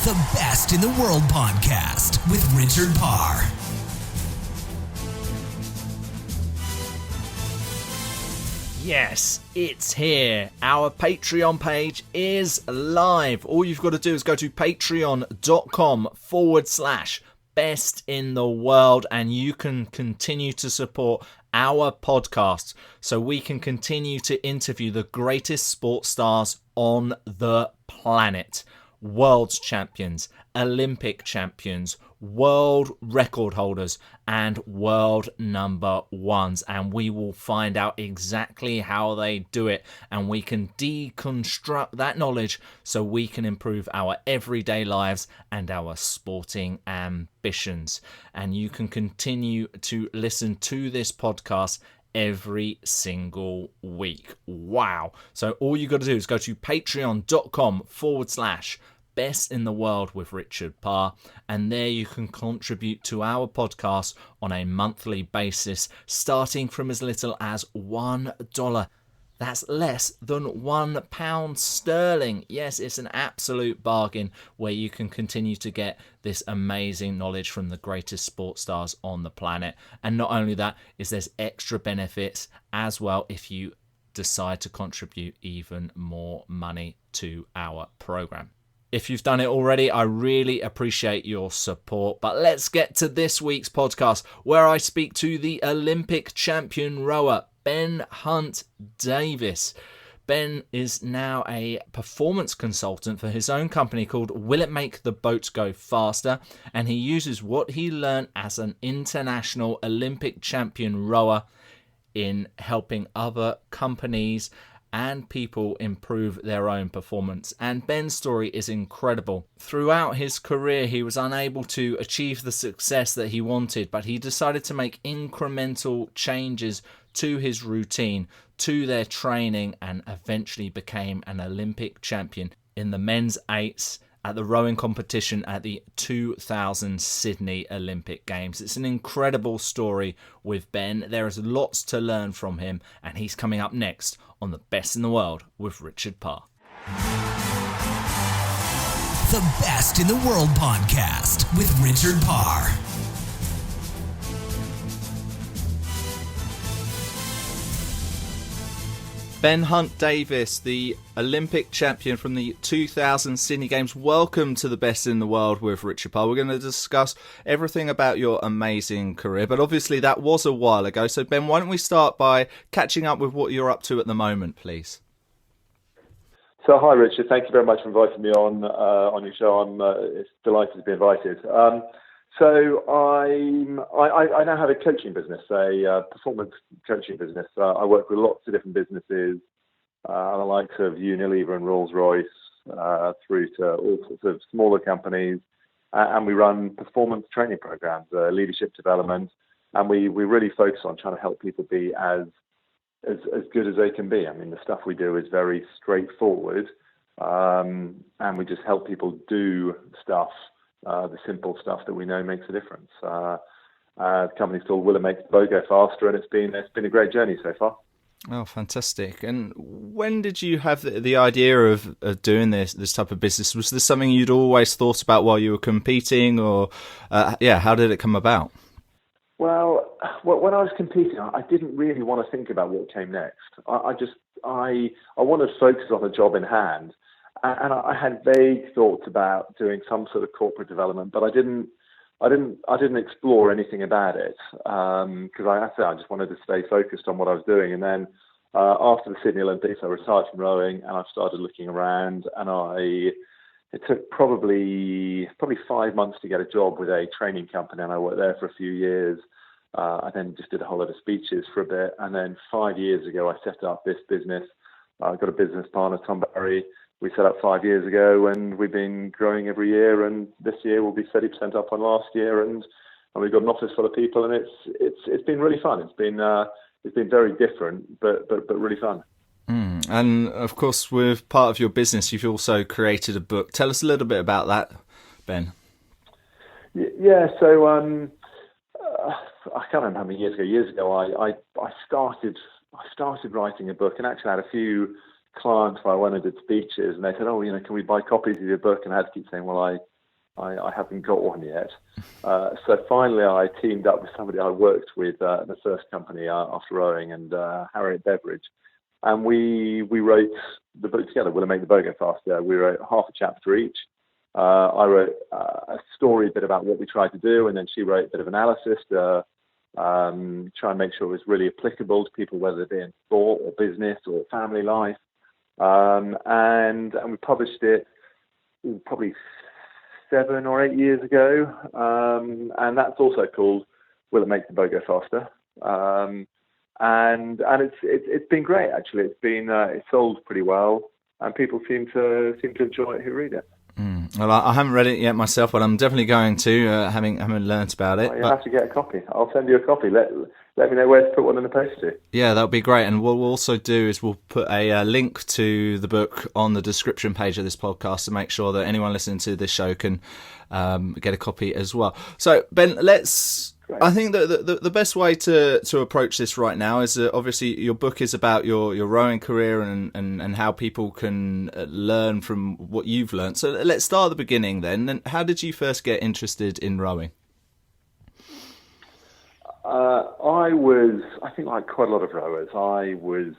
The Best in the World podcast with Richard Parr. Yes, it's here. Our Patreon page is live. All you've got to do is go to patreon.com/best in the world and you can continue to support our podcast so we can continue to interview the greatest sports stars on the planet. World champions, Olympic champions, world record holders, and world number ones. And we will find out exactly how they do it. And we can deconstruct that knowledge so we can improve our everyday lives and our sporting ambitions. And you can continue to listen to this podcast every single week. Wow. So all you got to do is go to patreon.com/best in the world with Richard Parr, and there you can contribute to our podcast on a monthly basis, starting from as little as $1. That's less than £1 sterling. Yes, it's an absolute bargain where you can continue to get this amazing knowledge from the greatest sports stars on the planet. And not only that, there's extra benefits as well if you decide to contribute even more money to our program. If you've done it already, I really appreciate your support. But let's get to this week's podcast where I speak to the Olympic champion rower, Ben Hunt Davis. Ben is now a performance consultant for his own company called Will It Make the Boat Go Faster? And he uses what he learned as an international Olympic champion rower in helping other companies and people improve their own performance. And Ben's story is incredible. Throughout his career, he was unable to achieve the success that he wanted, but he decided to make incremental changes to his routine, to their training, and eventually became an Olympic champion in the men's eights at the rowing competition at the 2000 Sydney Olympic Games. It's an incredible story with Ben. There is lots to learn from him, and he's coming up next on The Best in the World with Richard Parr. The Best in the World podcast with Richard Parr. Ben Hunt Davis, the Olympic champion from the 2000 Sydney Games. Welcome to The Best in the World with Richard Parr. We're going to discuss everything about your amazing career, but obviously that was a while ago. So Ben, why don't we start by catching up with what you're up to at the moment, please? So hi Richard, thank you very much for inviting me on your show. I'm delighted to be invited. So I now have a coaching business, a performance coaching business. I work with lots of different businesses, the likes of Unilever and Rolls-Royce, through to all sorts of smaller companies, and we run performance training programs, leadership development, and we really focus on trying to help people be as good as they can be. I mean, the stuff we do is very straightforward, and we just help people do stuff. The simple stuff that we know makes a difference. The company's called Will It Make the Boat Go Faster, and it's been a great journey so far. Oh, fantastic! And when did you have the idea of doing this type of business? Was this something you'd always thought about while you were competing, or how did it come about? Well, when I was competing, I didn't really want to think about what came next. I wanted to focus on the job in hand. And I had vague thoughts about doing some sort of corporate development, but I didn't explore anything about it because I just wanted to stay focused on what I was doing. And then after the Sydney Olympics, I retired from rowing, and I started looking around. And it took probably 5 months to get a job with a training company, and I worked there for a few years. I then just did a whole lot of speeches for a bit, and then 5 years ago, I set up this business. I got a business partner, Tom Barry. We set up 5 years ago, and we've been growing every year. And this year we'll be 30% up on last year, and we've got an office full of people, and it's been really fun. It's been very different, but really fun. And of course, with part of your business, you've also created a book. Tell us a little bit about that, Ben. Yeah. So I can't remember how many years ago. I started writing a book, and actually had a few clients where I went and did speeches, and they said, "Oh, can we buy copies of your book?" And I had to keep saying, "Well, I haven't got one yet." So finally, I teamed up with somebody I worked with in the first company after rowing, and Harriet Beveridge, and we wrote the book together. Will It Make the Boat Go Faster? We wrote half a chapter each. I wrote a story bit about what we tried to do, and then she wrote a bit of analysis to try and make sure it was really applicable to people, whether they be in sport or business or family life. And we published it probably 7 or 8 years ago, and that's also called "Will It Make the Boat Go Faster?" And it's been great, actually. It's sold pretty well, and people seem to enjoy it who read it. Well, I haven't read it yet myself, but I'm definitely going to, having learnt about it. You'll have to get a copy. I'll send you a copy. Let me know where to put one in the post to. Yeah, that would be great. And what we'll also do is we'll put a link to the book on the description page of this podcast to make sure that anyone listening to this show can get a copy as well. So, Ben, I think that the best way to approach this right now is obviously your book is about your rowing career and how people can learn from what you've learned. So let's start at the beginning then. And how did you first get interested in rowing? I think like quite a lot of rowers, I was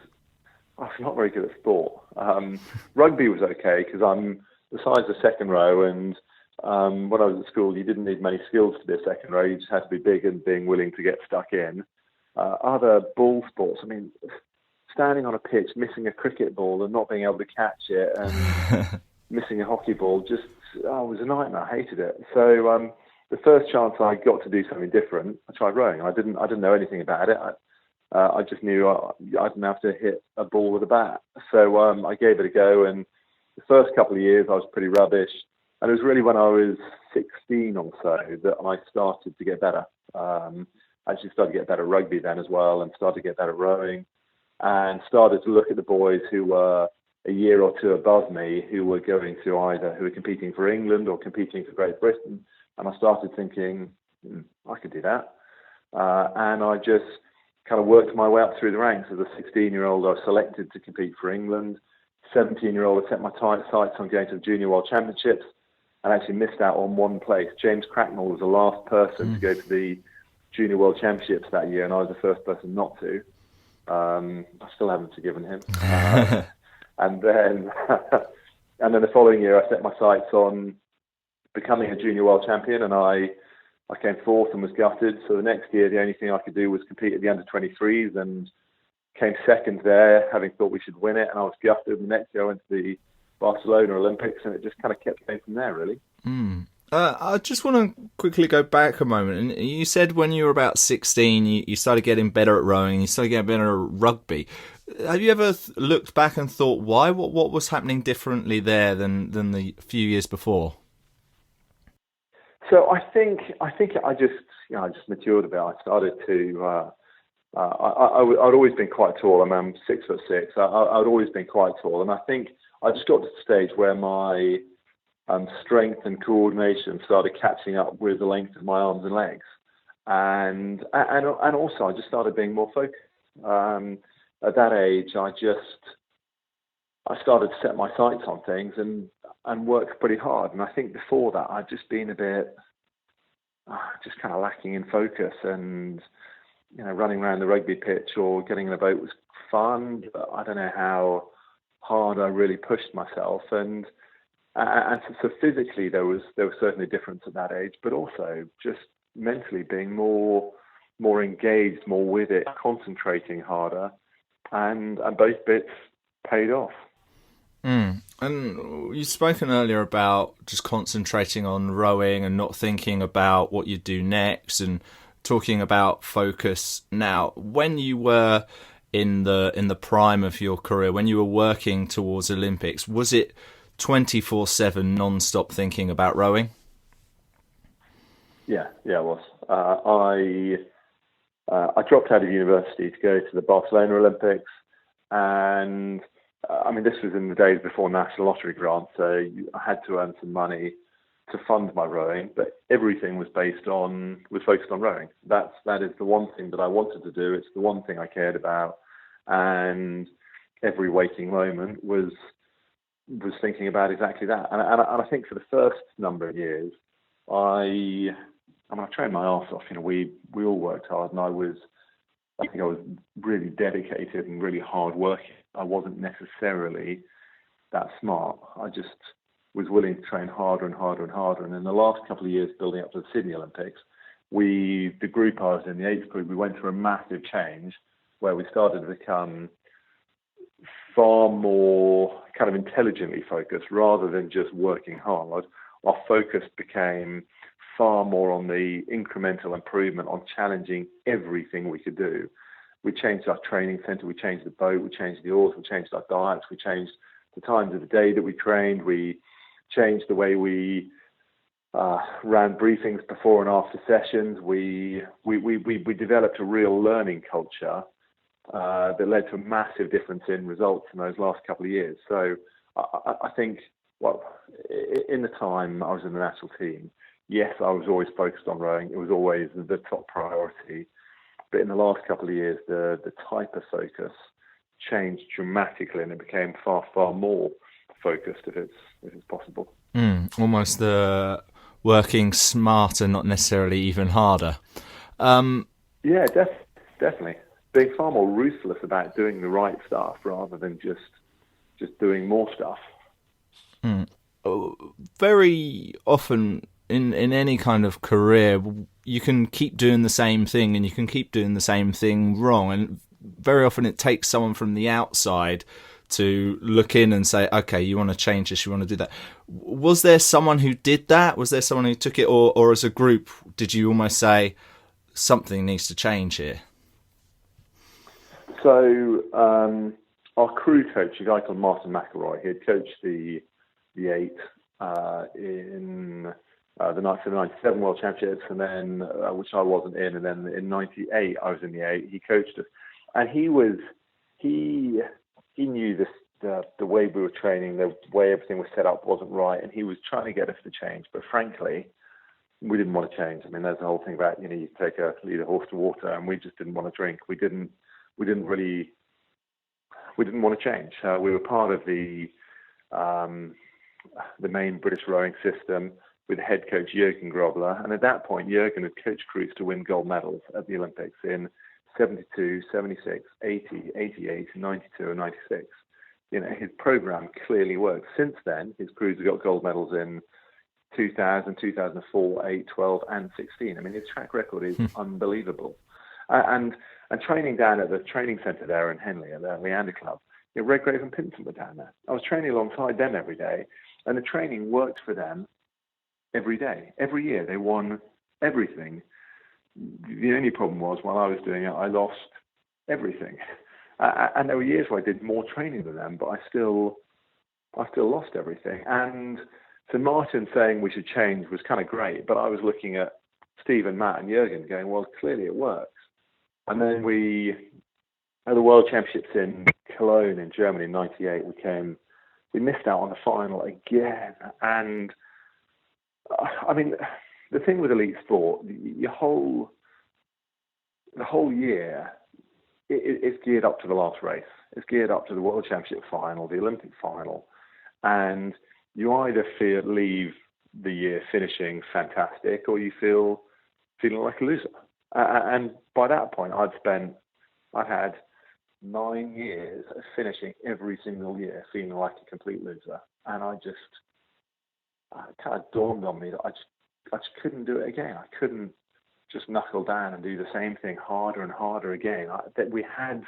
not very good at sport. Rugby was okay because I'm the size of second row, and when I was at school, you didn't need many skills to be a second row. You just had to be big and being willing to get stuck in. Other ball sports, I mean, standing on a pitch, missing a cricket ball and not being able to catch it, and missing a hockey ball, it was a nightmare. I hated it. So the first chance I got to do something different, I tried rowing. I didn't know anything about it. I just knew I didn't have to hit a ball with a bat. So I gave it a go, and the first couple of years I was pretty rubbish. And it was really when I was 16 or so that I started to get better. I actually started to get better at rugby then as well, and started to get better at rowing, and started to look at the boys who were a year or two above me, who were competing for England or competing for Great Britain. And I started thinking, I could do that. And I just kind of worked my way up through the ranks. As a 16-year-old, I was selected to compete for England. 17-year-old, I set my sights on going to the Junior World Championships, and actually missed out on one place. James Cracknell was the last person to go to the Junior World Championships that year, and I was the first person not to. I still haven't forgiven him. And then the following year, I set my sights on becoming a Junior World Champion, and I came fourth and was gutted. So the next year, the only thing I could do was compete at the under-23s, and came second there, having thought we should win it, and I was gutted. The next year, I went to the Barcelona Olympics, and it just kind of kept going from there, really. I just want to quickly go back a moment. And you said when you were about 16, you started getting better at rowing, you started getting better at rugby. Have you ever looked back and thought why? What was happening differently there than the few years before? So I think I just matured a bit. I started to. I'd always been quite tall. I'm 6'6". I'd always been quite tall, and I think I just got to the stage where my strength and coordination started catching up with the length of my arms and legs, and also I just started being more focused. At that age, I started to set my sights on things and work pretty hard. And I think before that, I'd just been a bit just kind of lacking in focus, and running around the rugby pitch or getting in a boat was fun, but I don't know how hard I really pushed myself. And so physically there was certainly a difference at that age, but also just mentally being more engaged, more with it, concentrating harder, and both bits paid off. And you've spoken earlier about just concentrating on rowing and not thinking about what you do next, and talking about focus. Now, when you were in the prime of your career, when you were working towards Olympics, was it 24/7 non-stop thinking about rowing? Yeah, it was. I dropped out of university to go to the Barcelona Olympics, and this was in the days before National Lottery grants, so I had to earn some money to fund my rowing, but everything was focused on rowing. That is the one thing that I wanted to do. It's the one thing I cared about, and every waking moment was thinking about exactly that. And I think for the first number of years, I trained my arse off. We all worked hard, and I think I was really dedicated and really hard working. I wasn't necessarily that smart. I just was willing to train harder and harder and harder. And in the last couple of years, building up to the Sydney Olympics, the group I was in, the 8th group, we went through a massive change where we started to become far more kind of intelligently focused rather than just working hard. Our focus became far more on the incremental improvement, on challenging everything we could do. We changed our training center, we changed the boat, we changed the oars, we changed our diets, we changed the times of the day that we trained, we changed the way we ran briefings before and after sessions. We developed a real learning culture that led to a massive difference in results in those last couple of years. So I think, in the time I was in the national team, yes, I was always focused on rowing. It was always the top priority. But in the last couple of years, the type of focus changed dramatically, and it became far, far more focused if it's possible. Almost the working smarter, not necessarily even harder. Yeah, definitely. Being far more ruthless about doing the right stuff rather than just doing more stuff. Very often in any kind of career, you can keep doing the same thing and you can keep doing the same thing wrong. And very often it takes someone from the outside to look in and say, okay, you want to change this, you want to do that. Was there someone who did that? Was there someone who took it, or as a group, did you almost say something needs to change here? So our crew coach, a guy called Martin McElroy, he had coached the 8 in the 97 World Championships, and then which I wasn't in, and then in 98 I was in the 8. He coached us, and he knew this, the way we were training, the way everything was set up wasn't right, and he was trying to get us to change. But frankly, we didn't want to change. I mean, there's the whole thing about, you lead a horse to water, and we just didn't want to drink. We didn't want to change. We were part of the main British rowing system with head coach Jürgen Grobler, and at that point, Jürgen had coached crews to win gold medals at the Olympics in 72, 76, 80, 88, 92, and 96. His program clearly worked. Since then, his crews have got gold medals in 2000, 2004, 8, 12, and 16. I mean, his track record is unbelievable. And training down at the training centre there in Henley, at the Leander Club, Redgrave and Pinson were down there. I was training alongside them every day, and the training worked for them every day. Every year, they won everything. The only problem was, while I was doing it, I lost everything. And there were years where I did more training than them, but I still lost everything. And so Martin saying we should change was kind of great, but I was looking at Steve and Matt and Jürgen going, well, clearly it works. And then we, at the World Championships in Cologne in Germany in 98, we missed out on the final again. And I mean, the thing with elite sport, the whole year, it's geared up to the last race. It's geared up to the World Championship final, the Olympic final, and you either leave the year finishing fantastic, or you feeling like a loser. And by that point, I'd had 9 years of finishing every single year feeling like a complete loser, and it kind of dawned on me that I just couldn't do it again. I couldn't just knuckle down and do the same thing harder and harder again. That we had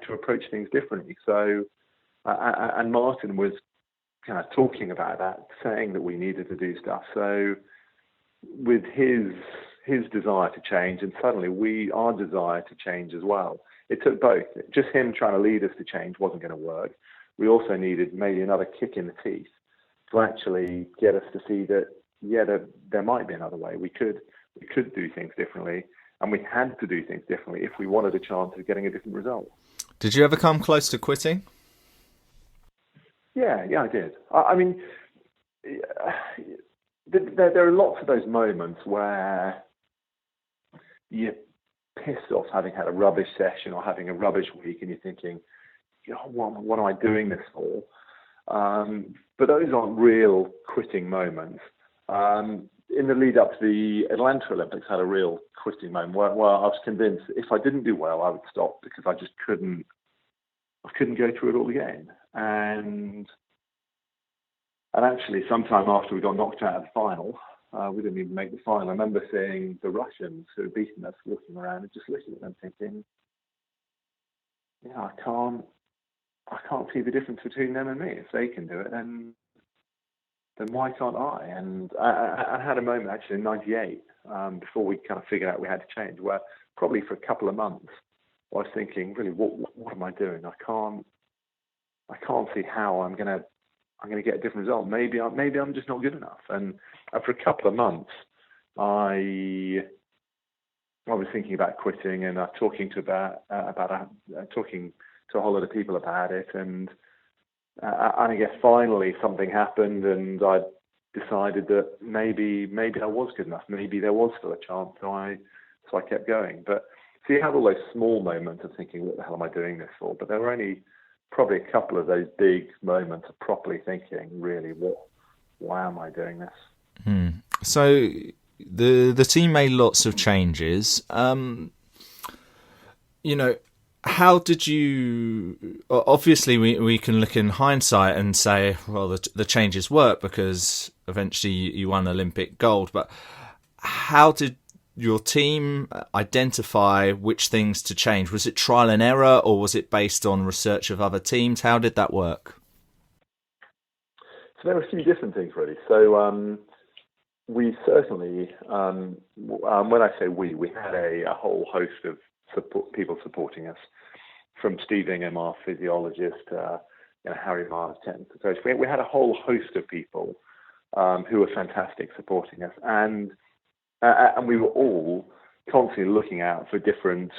to approach things differently. So, and Martin was kind of talking about that, saying that we needed to do stuff. So, with his desire to change, and suddenly our desire to change as well. It took both. Just him trying to lead us to change wasn't going to work. We also needed maybe another kick in the teeth to actually get us to see that, there might be another way. We could do things differently, and we had to do things differently if we wanted a chance of getting a different result. Did you ever come close to quitting? Yeah, I did. I mean, there are lots of those moments where you're pissed off having had a rubbish session or having a rubbish week, and you're thinking, what am I doing this for? But those aren't real quitting moments. In the lead up to the Atlanta Olympics, I had a real quitting moment where I was convinced if I didn't do well, I would stop because I just couldn't go through it all again. And actually, sometime after we got knocked out of the final, we didn't even make the final. I remember seeing the Russians who had beaten us looking around and just looking at them thinking, I can't see the difference between them and me. If they can do it, then why can't I? And I had a moment actually in '98 before we kind of figured out we had to change, where probably for a couple of months I was thinking, really, what am I doing? I can't see how I'm gonna get a different result. Maybe I'm just not good enough. And for a couple of months, I was thinking about quitting and talking to a whole lot of people about it. And I guess finally something happened, and I decided that maybe I was good enough. Maybe there was still a chance. So I kept going. But so you have all those small moments of thinking, what the hell am I doing this for? But there were only probably a couple of those big moments of properly thinking, really, why am I doing this? So the team made lots of changes. How did you? Obviously, we can look in hindsight and say, well, the changes worked because eventually you won Olympic gold. But how did your team identify which things to change? Was it trial and error, or was it based on research of other teams? How did that work? So there were a few different things, really. So we certainly, when I say we had a whole host of people supporting us, from Steve Ingham, our physiologist, Harry Mars, technical coach. We had a whole host of people who were fantastic supporting us, and we were all constantly looking out for different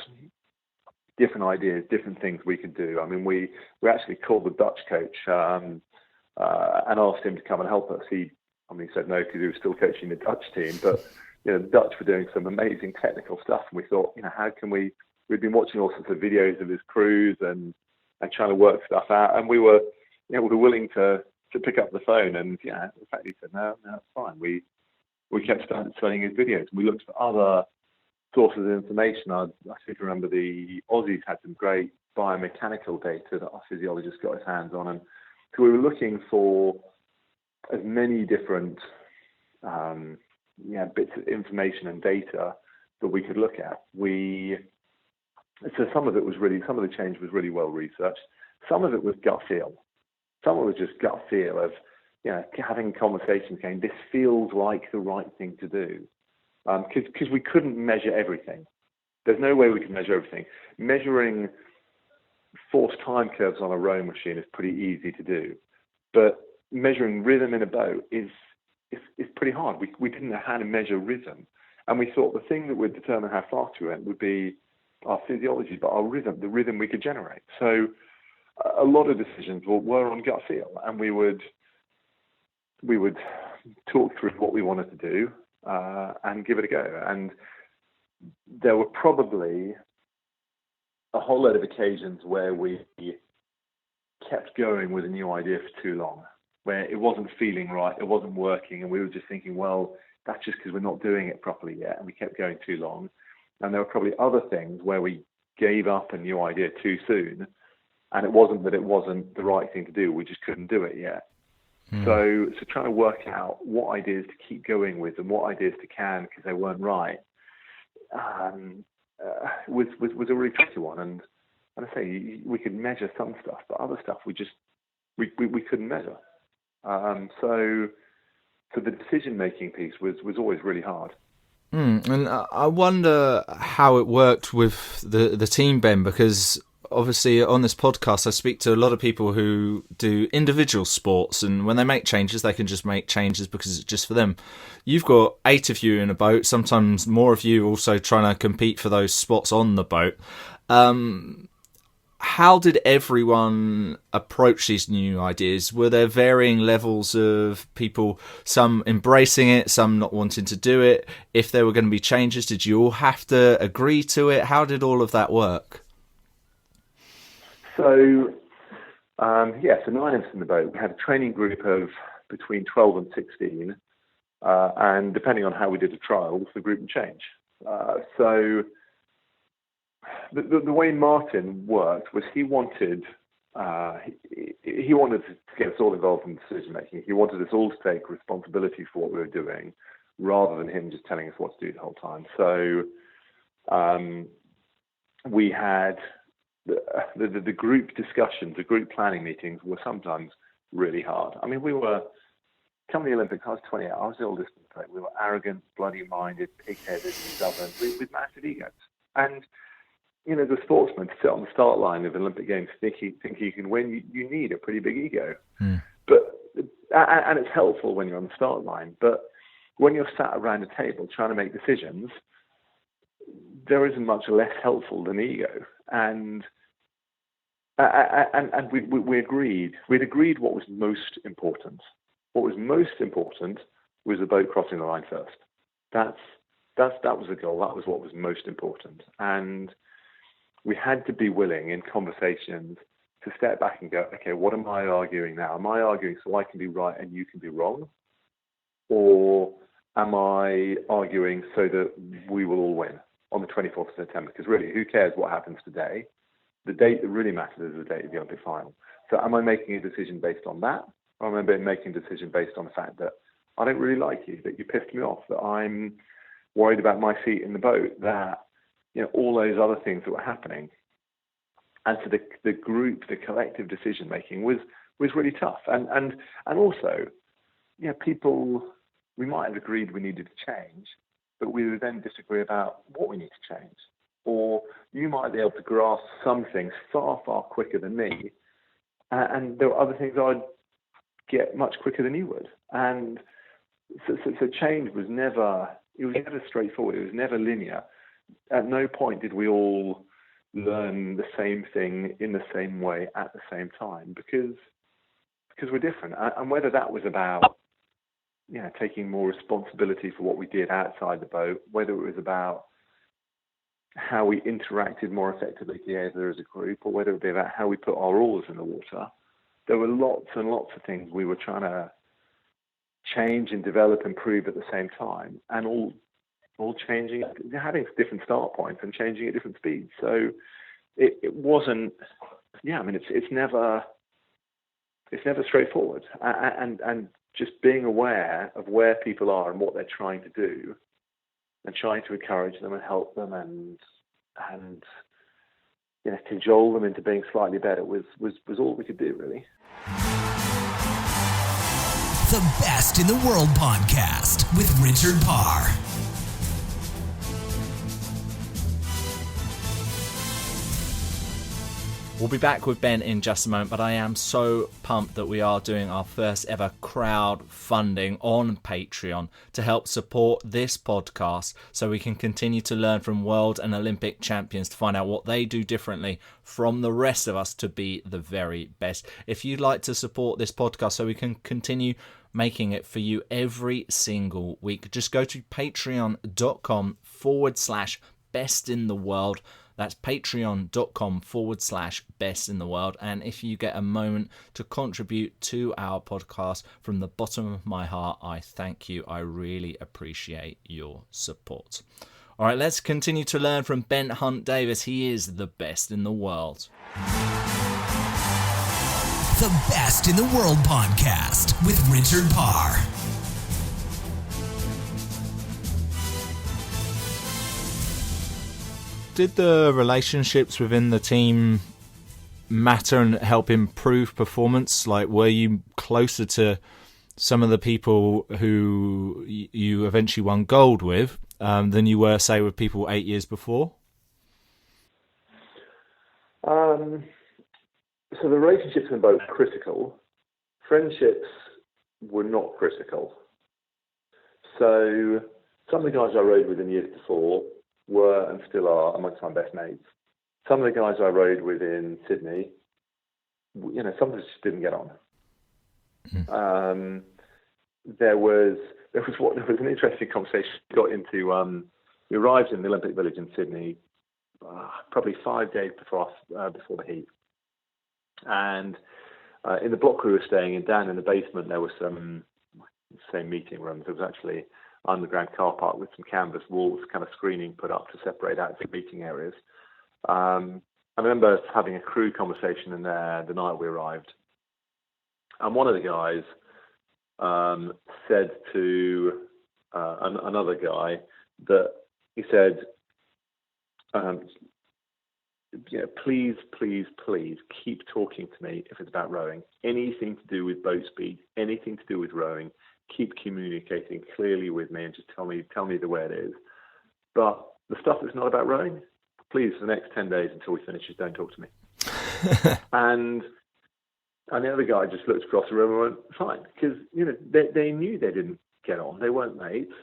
ideas, different things we could do. I mean, we actually called the Dutch coach and asked him to come and help us. He said no because he was still coaching the Dutch team, but the Dutch were doing some amazing technical stuff, and we thought, how can we? We'd been watching all sorts of videos of his crews and trying to work stuff out, and we were willing to pick up the phone. And in fact, he said, no, it's fine. We kept studying his videos. We looked for other sources of information. I seem to remember the Aussies had some great biomechanical data that our physiologist got his hands on, and so we were looking for as many different bits of information and data that we could look at. So some of the change was really well researched. Some of it was gut feel. Some of it was just gut feel of, having conversations going, this feels like the right thing to do. Because we couldn't measure everything. There's no way we can measure everything. Measuring force time curves on a rowing machine is pretty easy to do. But measuring rhythm in a boat is pretty hard. We didn't know how to measure rhythm. And we thought the thing that would determine how fast we went would be our physiology, but our rhythm, the rhythm we could generate. So a lot of decisions were on gut feel, and we would talk through what we wanted to do and give it a go. And there were probably a whole lot of occasions where we kept going with a new idea for too long, where it wasn't feeling right, it wasn't working, and we were just thinking, well, that's just because we're not doing it properly yet, and we kept going too long. And there were probably other things where we gave up a new idea too soon, and it wasn't that it wasn't the right thing to do, we just couldn't do it yet. So trying to work out what ideas to keep going with and what ideas to can because they weren't right was a really tricky one. And I say we could measure some stuff, but other stuff we couldn't measure. So the decision-making piece was always really hard. And I wonder how it worked with the team, Ben, because obviously on this podcast I speak to a lot of people who do individual sports, and when they make changes, they can just make changes because it's just for them. You've got 8 of you in a boat, sometimes more of you also trying to compete for those spots on the boat. How did everyone approach these new ideas? Were there varying levels of people, some embracing it, some not wanting to do it? If there were going to be changes, did you all have to agree to it? How did all of that work? So So 9 of us in the boat. We had a training group of between 12 and 16, and depending on how we did the trials, the group would change. So the way Martin worked was he wanted to get us all involved in decision making. He wanted us all to take responsibility for what we were doing, rather than him just telling us what to do the whole time. So we had the group discussions, the group planning meetings were sometimes really hard. I mean, we were coming to the Olympics. I was 28. I was the oldest in the play. We were arrogant, bloody-minded, pig-headed, stubborn, with massive egos. And the sportsman to sit on the start line of the Olympic Games thinking you can win, you need a pretty big ego. And it's helpful when you're on the start line. But when you're sat around a table trying to make decisions, there isn't much less helpful than ego. And we agreed. We'd agreed what was most important. What was most important was the boat crossing the line first. That was the goal. That was what was most important. And we had to be willing in conversations to step back and go, okay, what am I arguing now? Am I arguing so I can be right and you can be wrong? Or am I arguing so that we will all win on the 24th of September? Because really, who cares what happens today? The date that really matters is the date of the Olympic final. So am I making a decision based on that? Or am I making a decision based on the fact that I don't really like you, that you pissed me off, that I'm worried about my seat in the boat, that all those other things that were happening. And so the group, the collective decision making was really tough. And also, people, we might have agreed we needed to change, but we would then disagree about what we need to change. Or you might be able to grasp some things far, far quicker than me, and there were other things I'd get much quicker than you would. And so change was never straightforward. It was never linear. At no point did we all learn the same thing in the same way at the same time, because we're different. And whether that was about taking more responsibility for what we did outside the boat, whether it was about how we interacted more effectively together as a group, or whether it be about how we put our oars in the water, there were lots and lots of things we were trying to change and develop and improve at the same time, and all changing, having different start points and changing at different speeds. So it wasn't, it's never straightforward. And just being aware of where people are and what they're trying to do, and trying to encourage them and help them and cajole them into being slightly better was all we could do, really. The Best in the World podcast with Richard Parr. We'll be back with Ben in just a moment, but I am so pumped that we are doing our first ever crowdfunding on Patreon to help support this podcast so we can continue to learn from world and Olympic champions to find out what they do differently from the rest of us to be the very best. If you'd like to support this podcast so we can continue making it for you every single week, just go to patreon.com/bestintheworld. That's patreon.com/bestintheworld. And if you get a moment to contribute to our podcast, from the bottom of my heart, I thank you. I really appreciate your support. All right, let's continue to learn from Ben Hunt Davis. He is the best in the world. The Best in the World podcast with Richard Parr. Did the relationships within the team matter and help improve performance? Like, were you closer to some of the people who you eventually won gold with than you were, say, with people 8 years before? So the relationships were both critical. Friendships were not critical. So some of the guys I rode with in years before were and still are amongst my best mates. Some of the guys I rode with in Sydney, some of us just didn't get on. There was an interesting conversation we got into. We arrived in the Olympic Village in Sydney probably 5 days before the heat, and in the block we were staying in, down in the basement, there were some same meeting rooms. There was actually underground car park with some canvas walls, kind of screening put up to separate out the meeting areas. I remember having a crew conversation in there the night we arrived, and one of the guys said to another guy that he said, please keep talking to me if it's about rowing. Anything to do with boat speed, anything to do with rowing, keep communicating clearly with me and just tell me the way it is. But the stuff that's not about rowing, please, for the next 10 days until we finish, just don't talk to me. and the other guy just looked across the room and went, fine, because they knew they didn't get on. They weren't mates,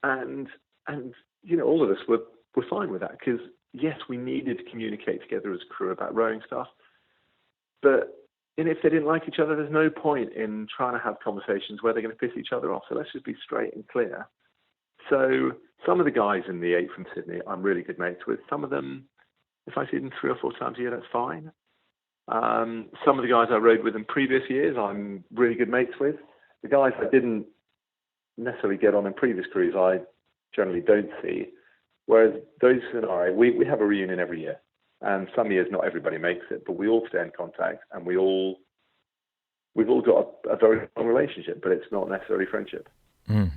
and all of us were fine with that, because yes, we needed to communicate together as a crew about rowing stuff, but if they didn't like each other, there's no point in trying to have conversations where they're going to piss each other off. So let's just be straight and clear. So some of the guys in the 8 from Sydney, I'm really good mates with. Some of them, if I see them 3 or 4 times a year, that's fine. Some of the guys I rowed with in previous years, I'm really good mates with. The guys I didn't necessarily get on in previous crews, I generally don't see. Whereas those scenarios, we have a reunion every year. And some years not everybody makes it, but we all stay in contact, and we've all got a very strong relationship, but it's not necessarily friendship. Mm.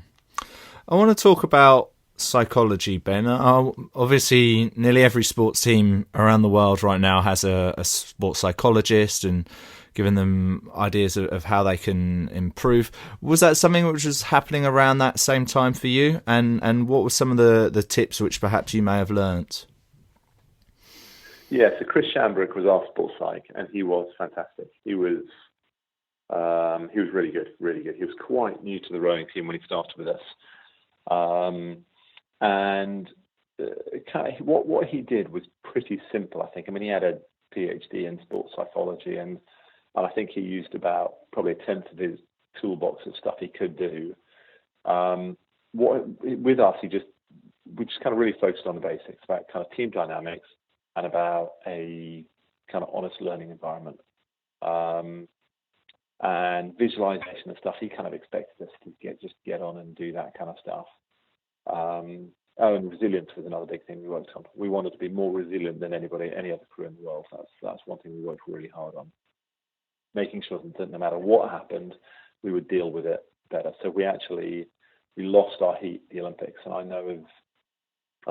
I want to talk about psychology, Ben. Obviously, nearly every sports team around the world right now has a sports psychologist and giving them ideas of how they can improve. Was that something which was happening around that same time for you? And what were some of the tips which perhaps you may have learnt? Yeah, so Chris Shambrick was our sports psych, and he was fantastic. He was really good, really good. He was quite new to the rowing team when he started with us. What he did was pretty simple, I think. I mean, he had a PhD in sports psychology, and I think he used about probably a tenth of his toolbox of stuff he could do. With us, we just kind of really focused on the basics about kind of team dynamics and about a kind of honest learning environment. And visualization and stuff, he kind of expected us to get on and do that kind of stuff. And resilience was another big thing we worked on. We wanted to be more resilient than any other crew in the world. That's one thing we worked really hard on. Making sure that no matter what happened, we would deal with it better. So we lost our heat at the Olympics, and I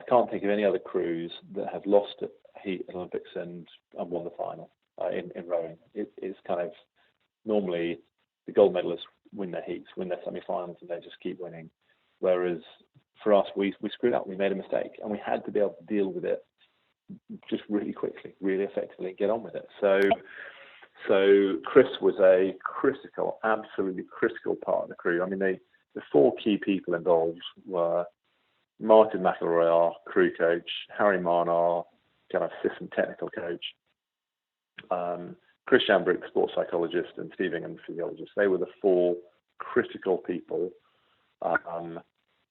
can't think of any other crews that have lost heat at Olympics and won the final in rowing. It's kind of normally the gold medalists win their heats, win their semi-finals, and they just keep winning. Whereas for us, we screwed up. We made a mistake, and we had to be able to deal with it just really quickly, really effectively, and get on with it. So Chris was a absolutely critical part of the crew. I mean, the 4 key people involved were Martin McElroy, our crew coach, Harry Marn, our kind of assistant technical coach, Chris Shambrick, sports psychologist, and Steve Ingham, physiologist. They were the 4 critical people,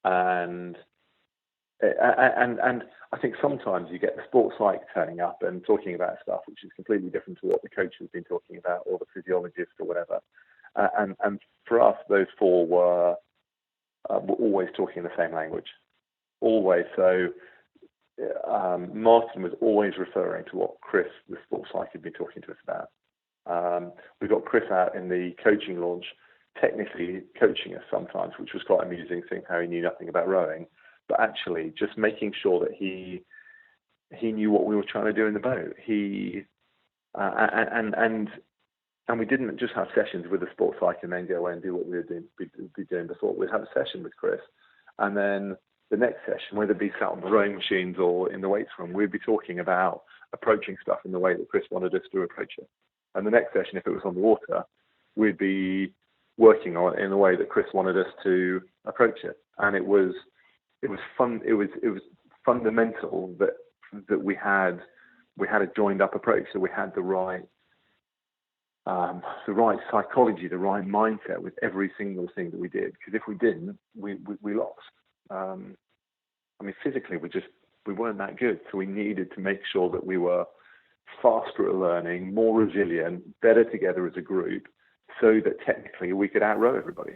and I think sometimes you get the sports psych turning up and talking about stuff which is completely different to what the coach has been talking about, or the physiologist, or whatever. And for us, those 4 were always talking the same language, always. So Martin was always referring to what Chris, the sports psych, had been talking to us about. We got Chris out in the coaching launch, technically coaching us sometimes, which was quite amusing, seeing how he knew nothing about rowing, but actually just making sure that he knew what we were trying to do in the boat. And we didn't just have sessions with the sports psych and then go away and do what we were doing before. We'd have a session with Chris, and then the next session, whether it be sat on the rowing machines or in the weights room, we'd be talking about approaching stuff in the way that Chris wanted us to approach it. And the next session, if it was on the water, we'd be working on it in the way that Chris wanted us to approach it. And it was fun. It was fundamental that we had a joined up approach. So we had the right psychology, the right mindset with every single thing that we did. Because if we didn't, we lost. I mean, physically, we weren't that good. So we needed to make sure that we were faster at learning, more resilient, better together as a group, so that technically we could outrow everybody.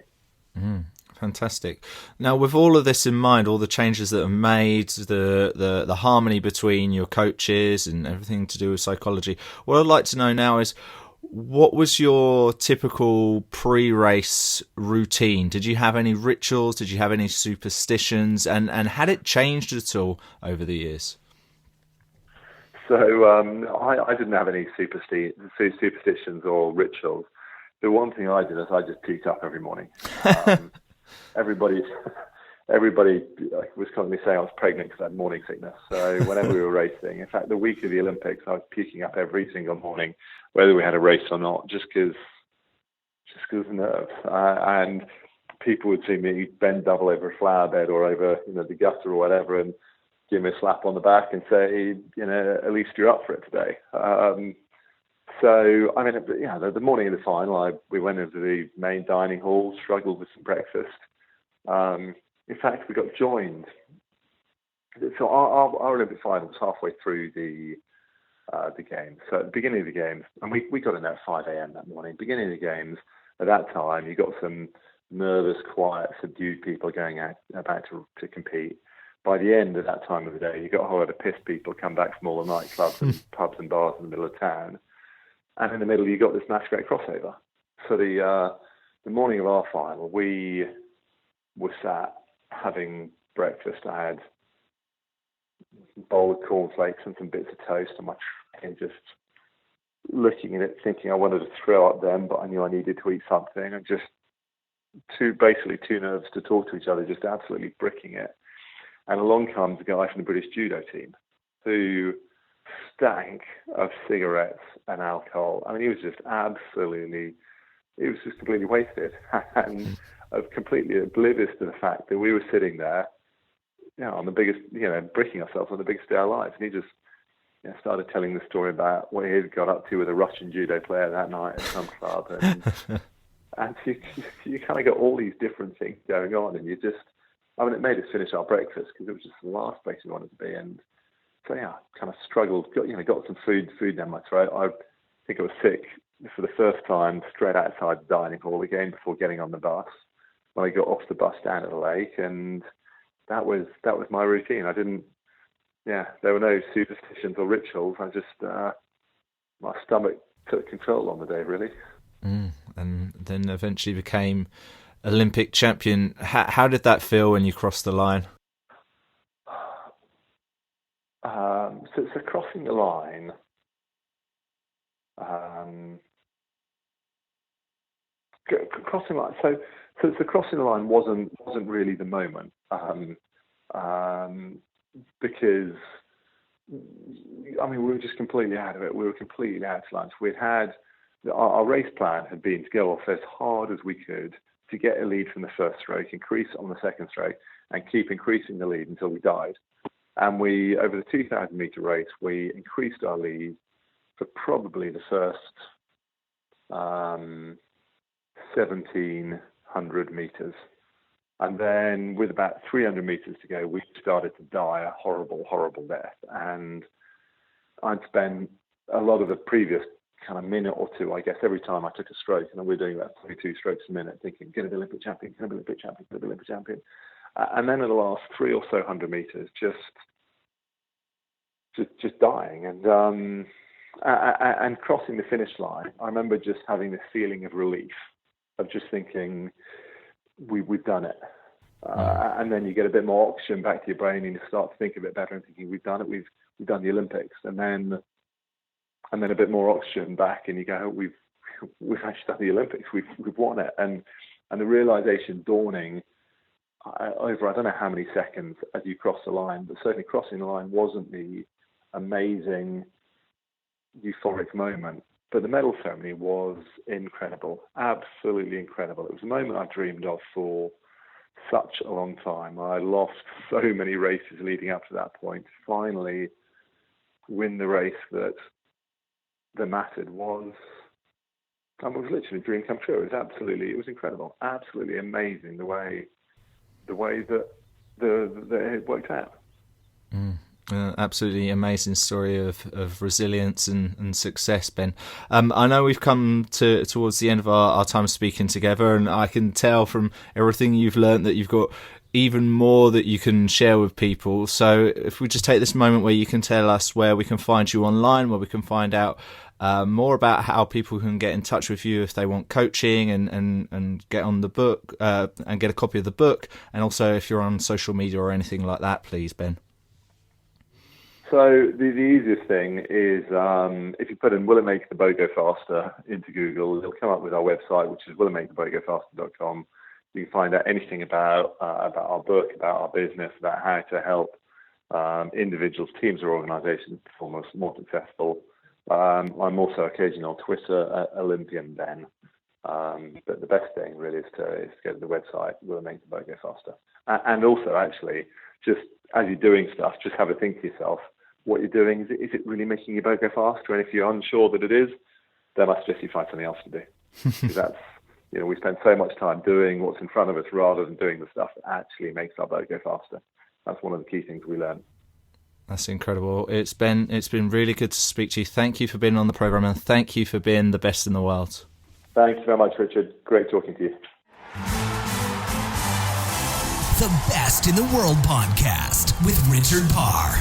Fantastic. Now, with all of this in mind, all the changes that are made, the harmony between your coaches and everything to do with psychology, what I'd like to know now is, what was your typical pre-race routine? Did you have any rituals? Did you have any superstitions? And had it changed at all over the years? So I didn't have any superstitions or rituals. The one thing I did is I just peaked up every morning. Everybody was constantly saying I was pregnant because I had morning sickness. So whenever we were racing, in fact, the week of the Olympics, I was puking up every single morning, whether we had a race or not, just because of nerves. And people would see me bend double over a flower bed or over the gutter or whatever, and give me a slap on the back and say, at least you're up for it today. So, I mean, the morning of the final, we went into the main dining hall, struggled with some breakfast. In fact, we got joined. So our Olympic final was halfway through the games. So at the beginning of the games, and we got in there at 5 a.m. that morning. Beginning of the games, at that time, you got some nervous, quiet, subdued people going out about to compete. By the end of that time of the day, you got a whole lot of pissed people come back from all the nightclubs and pubs and bars in the middle of town. And in the middle, you got this match great crossover. So the morning of our final, we were sat having breakfast. I had a bowl of cornflakes and some bits of toast on my tray, and just looking at it, thinking I wanted to throw up then, but I knew I needed to eat something. And just basically too nervous to talk to each other, just absolutely bricking it. And along comes a guy from the British judo team who stank of cigarettes and alcohol. I mean, he was just completely wasted and completely oblivious to the fact that we were sitting there, on the biggest, bricking ourselves on the biggest day of our lives. And he just started telling the story about what he had got up to with a Russian judo player that night at some club. And you kind of got all these different things going on, and it made us finish our breakfast because it was just the last place we wanted to be. And so, I kind of struggled, got some food down my throat. I think I was sick for the first time straight outside the dining hall again before getting on the bus, when I got off the bus down at the lake. And that was my routine. There were no superstitions or rituals. My stomach took control on the day, really. And then eventually became Olympic champion. How did that feel when you crossed the line? So crossing the line, crossing the line wasn't really the moment, because we were just completely out of it. We were completely out of lunch. Our race plan had been to go off as hard as we could to get a lead from the first stroke, increase on the second stroke, and keep increasing the lead until we died. And over the 2,000 meter race, we increased our lead for probably the first 1,700 meters. And then with about 300 meters to go, we started to die a horrible, horrible death. And I'd spent a lot of the previous kind of minute or two, I guess, every time I took a stroke, and we're doing about 32 strokes a minute, thinking, going to be Olympic champion, going to be Olympic champion, going to be Olympic champion. And then in the last 3 or so hundred meters, just dying, and crossing the finish line. I remember just having this feeling of relief, of just thinking, we've done it. And then you get a bit more oxygen back to your brain, and you start to think a bit better, and thinking, we've done it. We've done the Olympics, and then a bit more oxygen back, and you go, we've actually done the Olympics. We've won it, and the realization dawning over I don't know how many seconds as you cross the line, but certainly crossing the line wasn't the amazing euphoric moment, but the medal ceremony was incredible, absolutely incredible. It was a moment I dreamed of for such a long time. I lost so many races leading up to that point. Finally win the race that mattered was literally a dream come true. It was incredible, absolutely amazing the way that it worked out. Absolutely amazing story of resilience and success, Ben. I know we've come towards the end of our time speaking together, and I can tell from everything you've learned that you've got even more that you can share with people. So if we just take this moment where you can tell us where we can find you online, where we can find out more about how people can get in touch with you if they want coaching and get on the book and get a copy of the book, and also if you're on social media or anything like that, please, Ben. So the easiest thing is if you put in Will It Make the Boat Go Faster into Google, it'll come up with our website, which is willitmaketheBoatGoFaster.com. You can find out anything about our book, about our business, about how to help individuals, teams, or organisations perform more successful. I'm also occasionally on Twitter at Olympian Ben. But the best thing really is to go to the website, Will It Make the Boat Go Faster. And also, actually, just as you're doing stuff, just have a think to yourself, what you're doing, is it really making your boat go faster? And if you're unsure that it is, then I suggest you find something else to do. Because that's, we spend so much time doing what's in front of us rather than doing the stuff that actually makes our boat go faster. That's one of the key things we learn. That's incredible. It's been really good to speak to you. Thank you for being on the programme, and thank you for being the best in the world. Thanks very much, Richard. Great talking to you. The Best in the World podcast with Richard Parr.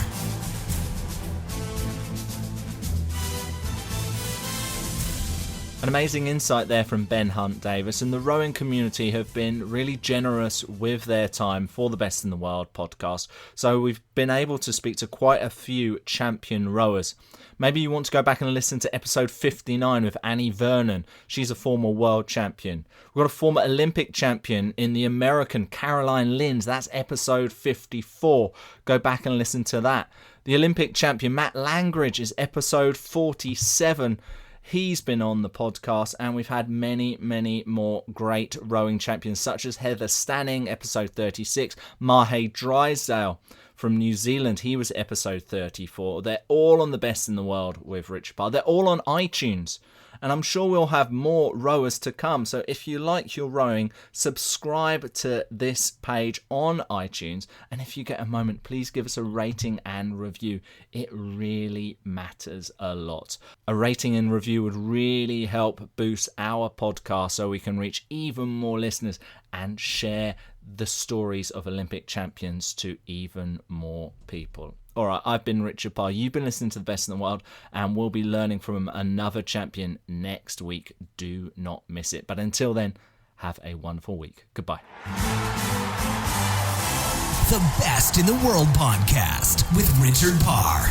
An amazing insight there from Ben Hunt Davis, and the rowing community have been really generous with their time for the Best in the World podcast. So we've been able to speak to quite a few champion rowers. Maybe you want to go back and listen to episode 59 with Annie Vernon. She's a former world champion. We've got a former Olympic champion in the American, Caroline Linz. That's episode 54. Go back and listen to that. The Olympic champion Matt Langridge is episode 47. He's been on the podcast, and we've had many, many more great rowing champions, such as Heather Stanning, episode 36, Mahe Drysdale from New Zealand. He was episode 34. They're all on the Best in the World with Richard Parr. They're all on iTunes. And I'm sure we'll have more rowers to come. So if you like your rowing, subscribe to this page on iTunes. And if you get a moment, please give us a rating and review. It really matters a lot. A rating and review would really help boost our podcast so we can reach even more listeners and share the stories of Olympic champions to even more people. All right, I've been Richard Parr. You've been listening to The Best in the World, and we'll be learning from another champion next week. Do not miss it. But until then, have a wonderful week. Goodbye. The Best in the World podcast with Richard Parr.